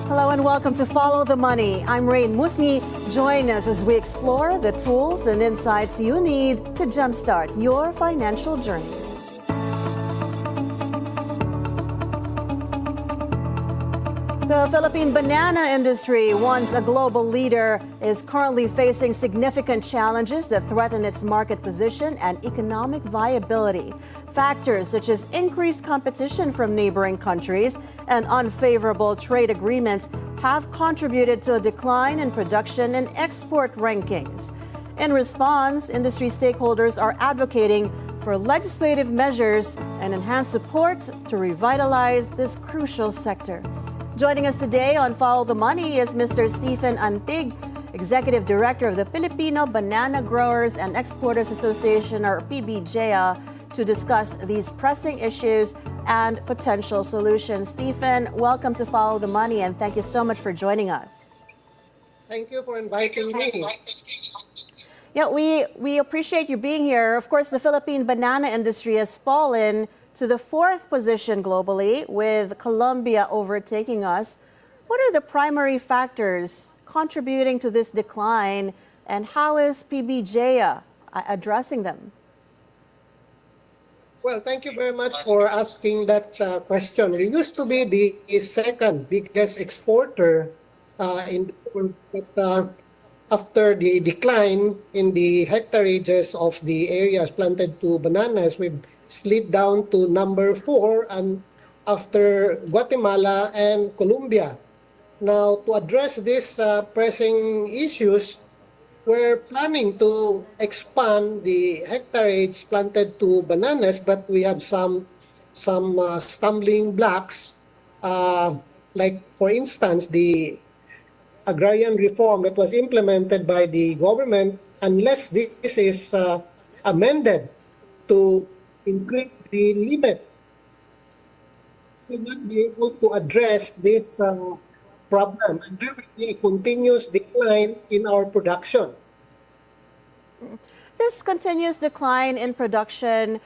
Hello and welcome to Follow the Money. I'm Raine Musñgi. Join us as we explore the tools and insights you need to jumpstart your financial journey. The Philippine banana industry, once a global leader, is currently facing significant challenges that threaten its market position and economic viability. Factors such as increased competition from neighboring countries and unfavorable trade agreements have contributed to a decline in production and export rankings. In response, industry stakeholders are advocating for legislative measures and enhanced support to revitalize this crucial sector. Joining us today on Follow the Money is Mr. Stephen Antig, Executive Director of the Filipino Banana Growers and Exporters Association, or PBGEA, to discuss these pressing issues and potential solutions. Stephen, welcome to Follow the Money, and thank you so much for joining us. Thank you for inviting me. Yeah, we appreciate you being here. Of course, the Philippine banana industry has fallen to the fourth position globally, with Colombia overtaking us. What are the primary factors contributing to this decline, and how is PBGEA addressing them? Well, thank you very much for asking that question. We used to be the second biggest exporter in the world, but after the decline in the hectareages of the areas planted to bananas, we've slid down to number 4, and after Guatemala and Colombia. Now, to address these pressing issues, we're planning to expand the hectareage planted to bananas, but we have some stumbling blocks, like for instance, the agrarian reform that was implemented by the government. Unless this is amended to increase the limit, we will not be able to address this problem, and there will be a continuous decline in our production. This continuous decline in production,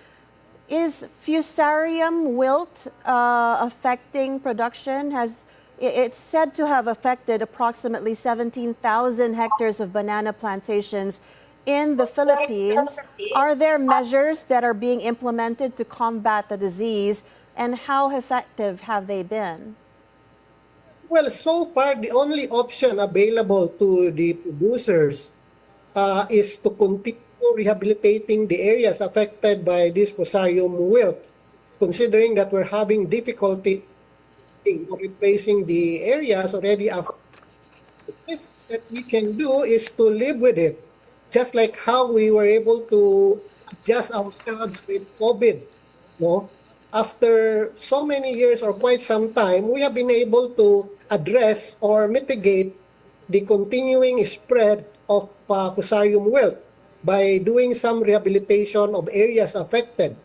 is Fusarium wilt affecting production? It's said to have affected approximately 17,000 hectares of banana plantations in the Philippines. Are there measures that are being implemented to combat the disease, and how effective have they been? Well, so far, the only option available to the producers is to continue rehabilitating the areas affected by this Fusarium wilt, considering that we're having difficulty in replacing the areas already affected. The best that we can do is to live with it, just like how we were able to adjust ourselves with COVID. No? After so many years or quite some time, we have been able to address or mitigate the continuing spread of Fusarium wilt by doing some rehabilitation of areas affected.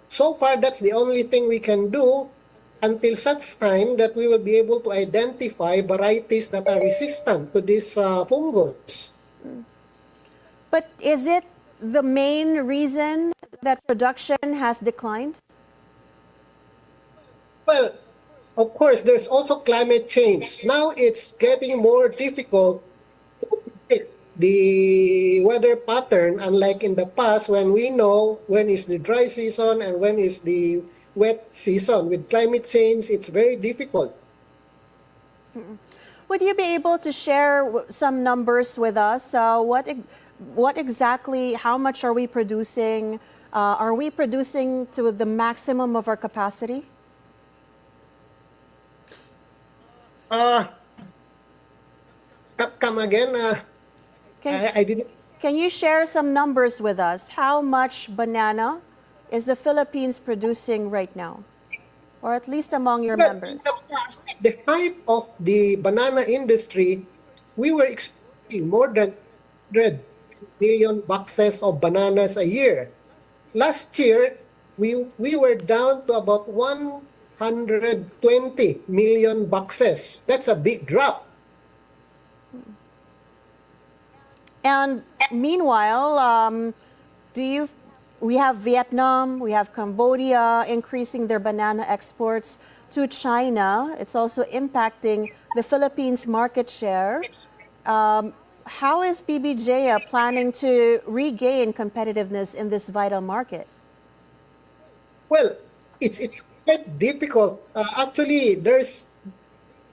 So far, that's the only thing we can do until such time that we will be able to identify varieties that are resistant to this fungus. But is it the main reason that production has declined? Well, of course, there's also climate change. Now it's getting more difficult to predict the weather pattern, unlike in the past when we know when is the dry season and when is the wet season. With climate change, it's very difficult. Would you be able to share some numbers with us? What exactly, how much are we producing? Are we producing to the maximum of our capacity? Come again? I didn't. Can you share some numbers with us? How much banana is the Philippines producing right now? Or at least among your members? At the height of the banana industry, we were exporting more than 100 million boxes of bananas a year. Last year, we were down to about 120 million boxes. That's a big drop. And meanwhile, we have Vietnam, we have Cambodia increasing their banana exports. to China. It's also impacting the Philippines' market share. How is PBGEA planning to regain competitiveness in this vital market? Well, it's quite difficult. Actually,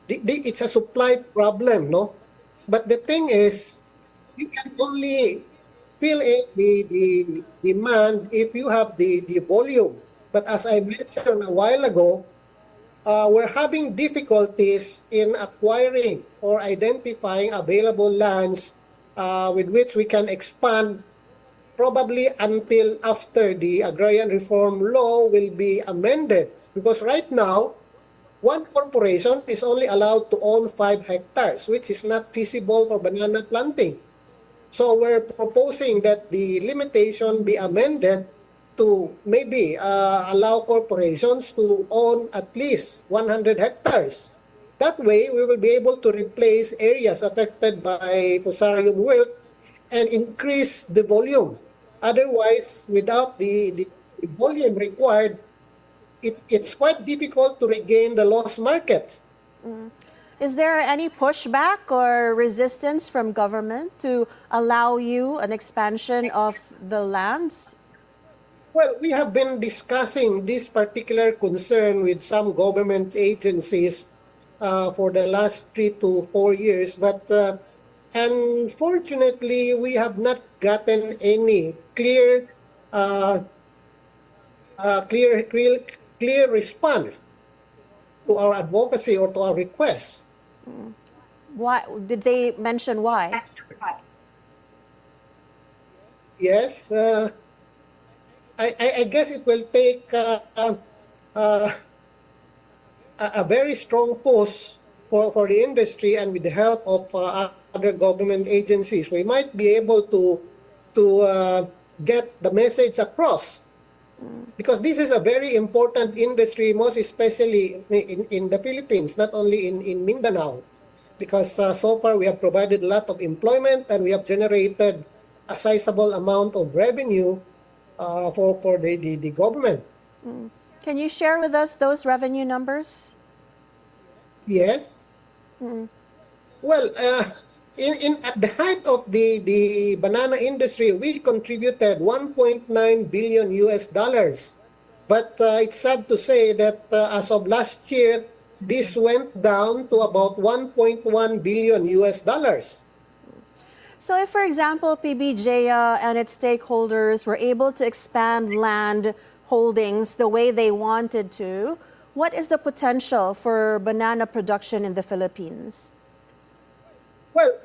it's a supply problem, no? But the thing is, you can only fill in the demand if you have the volume. But as I mentioned a while ago, we're having difficulties in acquiring or identifying available lands with which we can expand probably until after the agrarian reform law will be amended. Because right now, one corporation is only allowed to own 5 hectares, which is not feasible for banana planting. So we're proposing that the limitation be amended to maybe allow corporations to own at least 100 hectares. That way, we will be able to replace areas affected by Fusarium wilt and increase the volume. Otherwise, without the volume required, it's quite difficult to regain the lost market. Is there any pushback or resistance from government to allow you an expansion of the lands? Well, we have been discussing this particular concern with some government agencies for the last 3 to 4 years, but unfortunately, we have not gotten any uh, clear response to our advocacy or to our requests. Why did they mention why? Yes, I guess it will take a very strong push for the industry, and with the help of other government agencies, we might be able to get the message across. Because this is a very important industry, most especially in the Philippines, not only in Mindanao. Because so far we have provided a lot of employment and we have generated a sizable amount of revenue for the government. Can you share with us those revenue numbers? Yes. Well, at the height of the banana industry, we contributed 1.9 billion US dollars. But it's sad to say that as of last year, this went down to about 1.1 billion US dollars. So if, for example, PBGEA and its stakeholders were able to expand land holdings the way they wanted to, what is the potential for banana production in the Philippines? Well,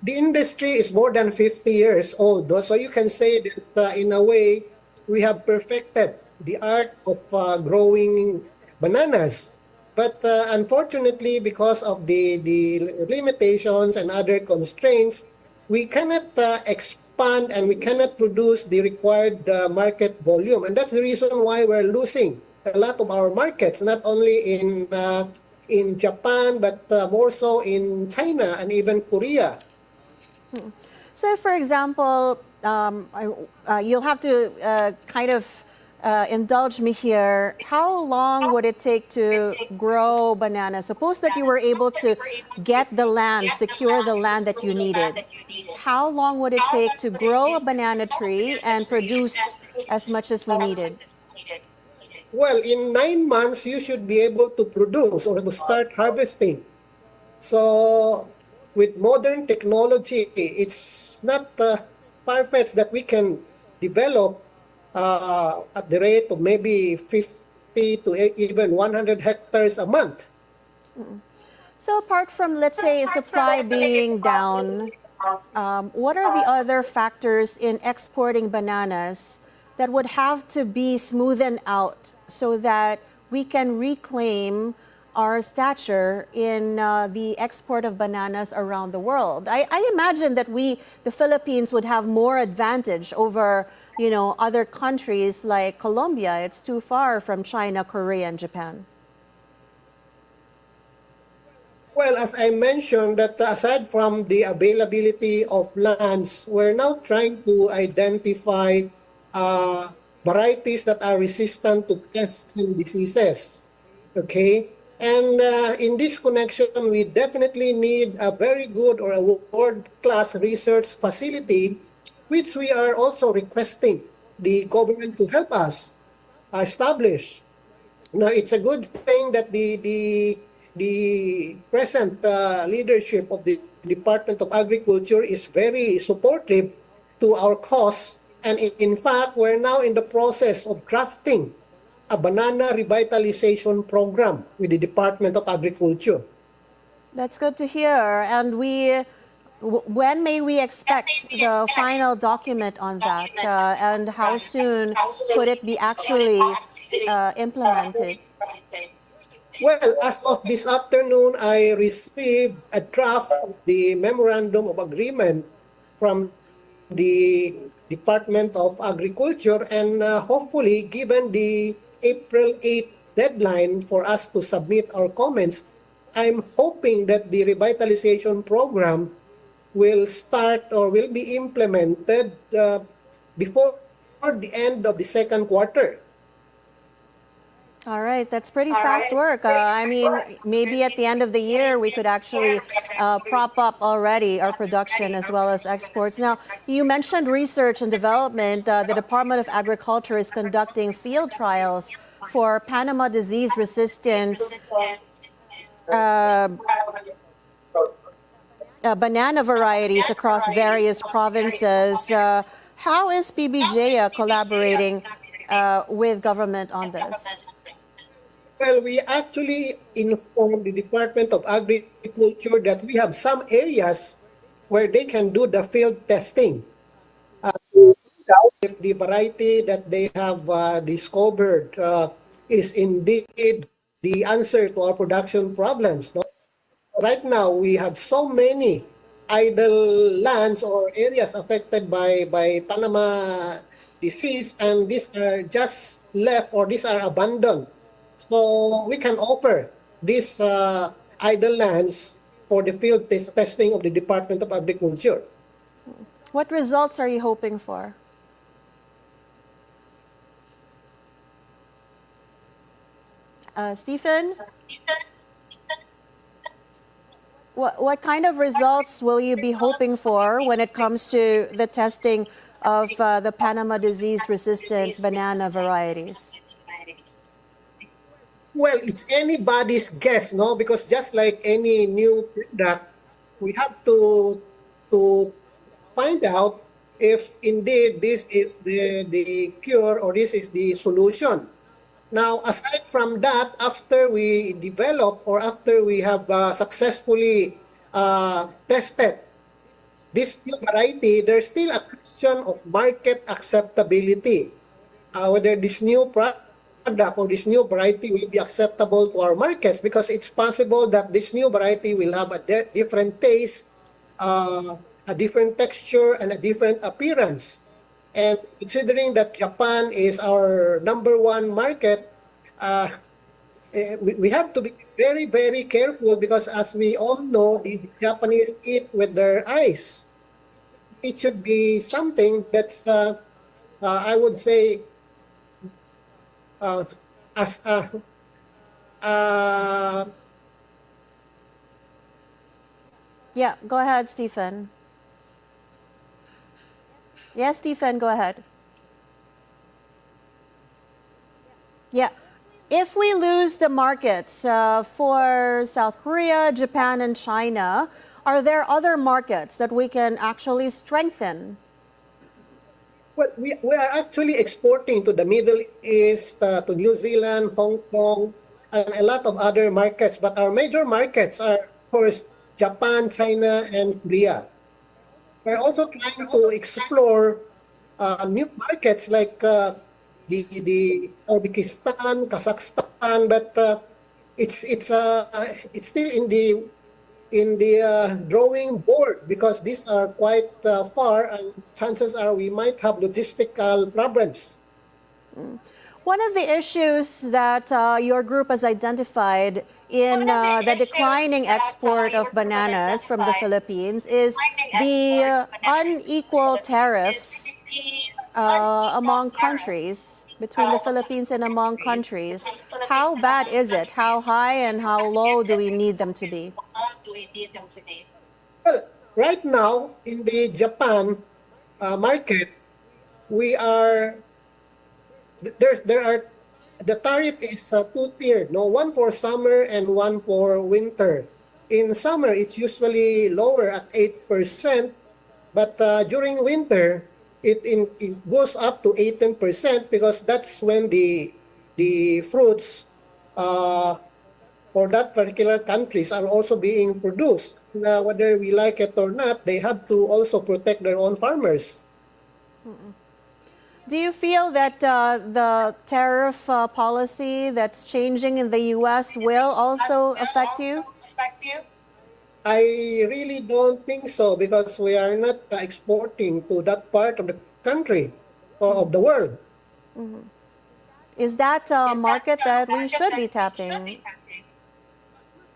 the industry is more than 50 years old, so you can say that in a way, we have perfected the art of growing bananas. But unfortunately, because of the limitations and other constraints, we cannot expand and we cannot produce the required market volume. And that's the reason why we're losing a lot of our markets, not only in Japan, but more so in China and even Korea. So, for example, you'll have to kind of indulge me here. How long would it take to grow bananas? Suppose that you were able to get the land, secure the land that you needed. How long would it take to grow a banana tree and produce as much as we needed? Well, in 9 months, you should be able to produce or to start harvesting. So, with modern technology, it's not far-fetched that we can develop at the rate of maybe 50 to even 100 hectares a month. So apart from, let's say, supply being down, what are the other factors in exporting bananas that would have to be smoothened out so that we can reclaim our stature in the export of bananas around the world? I imagine that the Philippines, would have more advantage over, other countries like Colombia. It's too far from China, Korea, and Japan. Well, as I mentioned, that aside from the availability of lands, we're now trying to identify varieties that are resistant to pests and diseases. Okay? And in this connection, we definitely need a very good or a world-class research facility, which we are also requesting the government to help us establish. Now, it's a good thing that the present leadership of the Department of Agriculture is very supportive to our cause. And in fact, we're now in the process of drafting a banana revitalization program with the Department of Agriculture. That's good to hear. And when may we expect the final document on that? And how soon could it be actually implemented? Well, as of this afternoon, I received a draft of the Memorandum of Agreement from the Department of Agriculture, and hopefully, given the April 8th deadline for us to submit our comments, I'm hoping that the revitalization program will start or will be implemented before the end of the second quarter. All right, that's pretty fast work. I mean, maybe at the end of the year, we could actually prop up already our production as well as exports. Now, you mentioned research and development. The Department of Agriculture is conducting field trials for Panama disease resistant banana varieties across various provinces. How is PBGEA collaborating with government on this? Well, we actually informed the Department of Agriculture that we have some areas where they can do the field testing. If the variety that they have discovered is indeed the answer to our production problems. No? Right now, we have so many idle lands or areas affected by Panama disease, and these are just left or these are abandoned. So we can offer these idle lands for the field testing of the Department of Agriculture. What results are you hoping for? Stephen? What kind of results will you be hoping for when it comes to the testing of the Panama disease resistant banana varieties? Well, it's anybody's guess, no? Because just like any new product, we have to find out if indeed this is the cure or this is the solution. Now, aside from that, after we develop or after we have successfully tested this new variety, there's still a question of market acceptability. Whether this new product or this new variety will be acceptable to our markets, because it's possible that this new variety will have a different taste, a different texture, and a different appearance. And considering that Japan is our #1 market, we have to be very, very careful, because as we all know, the Japanese eat with their eyes. It should be something that's, I would say, as Yeah, go ahead, Stephen. Yes, Stephen, go ahead. Yeah. If we lose the markets for South Korea, Japan, and China, are there other markets that we can actually strengthen? well, we are actually exporting to the Middle East, to New Zealand, Hong Kong, and a lot of other markets. But our major markets are, of course, Japan, China, and Korea. We're also trying to explore new markets like the Uzbekistan, Kazakhstan, but it's still in the drawing board, because these are quite far, and chances are we might have logistical problems. One of the issues that your group has identified in the declining export of bananas from the Philippines is the unequal tariffs among countries. between the Philippines and among countries. How bad is it? How high and how low do we need them to be? Well, right now in the Japan market, we are there are the tariff is two-tiered, no, one for summer and one for winter. In summer, it's usually lower at 8%, but during winter, it goes up to 18% because that's when the fruits for that particular countries are also being produced. Now, whether we like it or not, they have to also protect their own farmers. Do you feel that the tariff policy that's changing in the U.S. will also affect you? I really don't think so because we are not exporting to that part of the country or of the world. Is that a market that we should be tapping?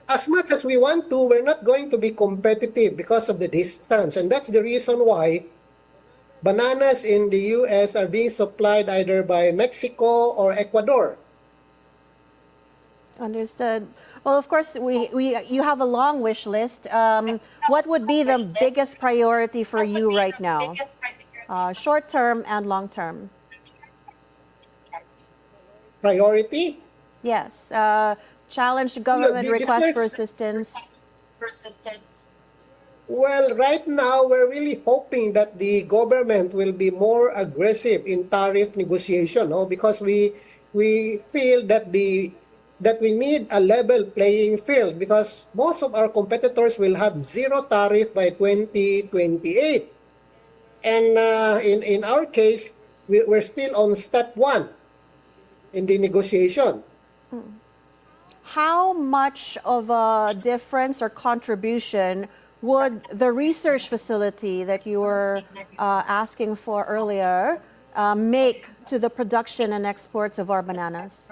As much as we want to, we're not going to be competitive because of the distance. And that's the reason why bananas in the U.S. are being supplied either by Mexico or Ecuador. Understood. Well, of course, you have a long wish list. What would be the biggest priority for you right now? Short term and long term? Priority? Yes. Challenge government request for assistance. Well, right now, we're really hoping that the government will be more aggressive in tariff negotiation, no? Because we feel that we need a level playing field because most of our competitors will have zero tariff by 2028. And in our case, we're still on step one in the negotiation. How much of a difference or contribution would the research facility that you were asking for earlier make to the production and exports of our bananas?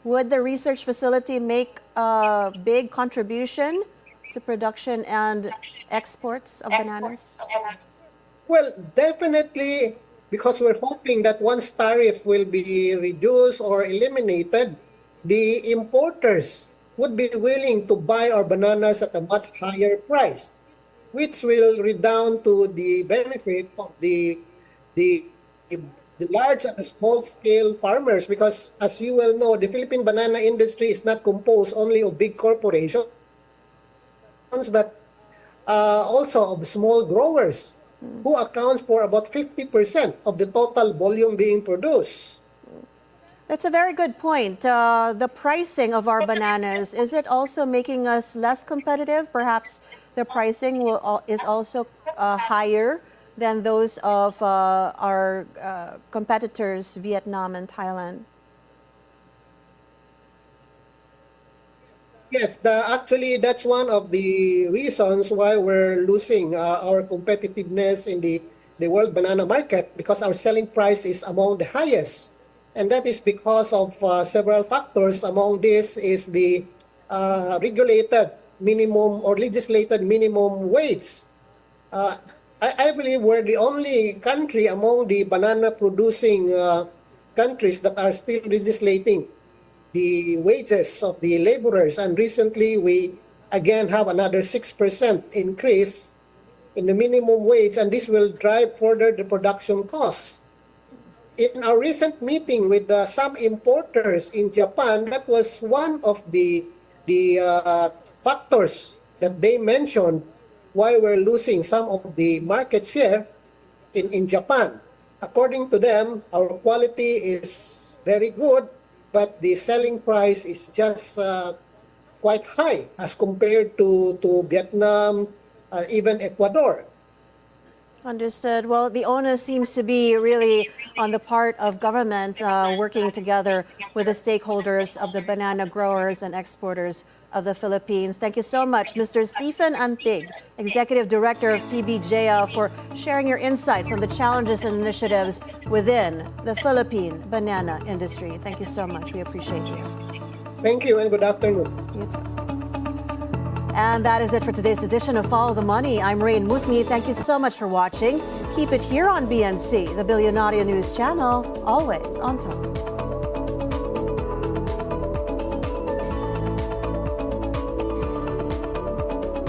Would the research facility make a big contribution to production and exports of bananas? Well, definitely, because we're hoping that once tariff will be reduced or eliminated, the importers would be willing to buy our bananas at a much higher price, which will redound to the benefit of the large and small scale farmers, because as you well know, the Philippine banana industry is not composed only of big corporations, but also of small growers who account for about 50% of the total volume being produced. That's a very good point. The pricing of our bananas, is it also making us less competitive? Perhaps the pricing is also higher than those of our competitors, Vietnam and Thailand. Yes, actually that's one of the reasons why we're losing our competitiveness in the world banana market, because our selling price is among the highest. And that is because of several factors. Among this is the regulated minimum or legislated minimum wage. I believe we're the only country among the banana producing countries that are still legislating the wages of the laborers. And recently we again have another 6% increase in the minimum wage, and this will drive further the production costs. In our recent meeting with some importers in Japan, that was one of the factors that they mentioned why we're losing some of the market share in Japan. According to them, our quality is very good, but the selling price is just quite high as compared to Vietnam, even Ecuador. Understood. Well, the onus seems to be really on the part of government working together with the stakeholders of the banana growers and exporters of the Philippines. Thank you so much, Mr. Stephen Antig, Executive Director of PBGEA, for sharing your insights on the challenges and initiatives within the Philippine banana industry. Thank you so much. We appreciate you. Thank you and good afternoon. You too. And that is it for today's edition of Follow the Money. I'm Raine Musñgi. Thank you so much for watching. Keep it here on BNC, the Bilyonaryo News Channel, always on top.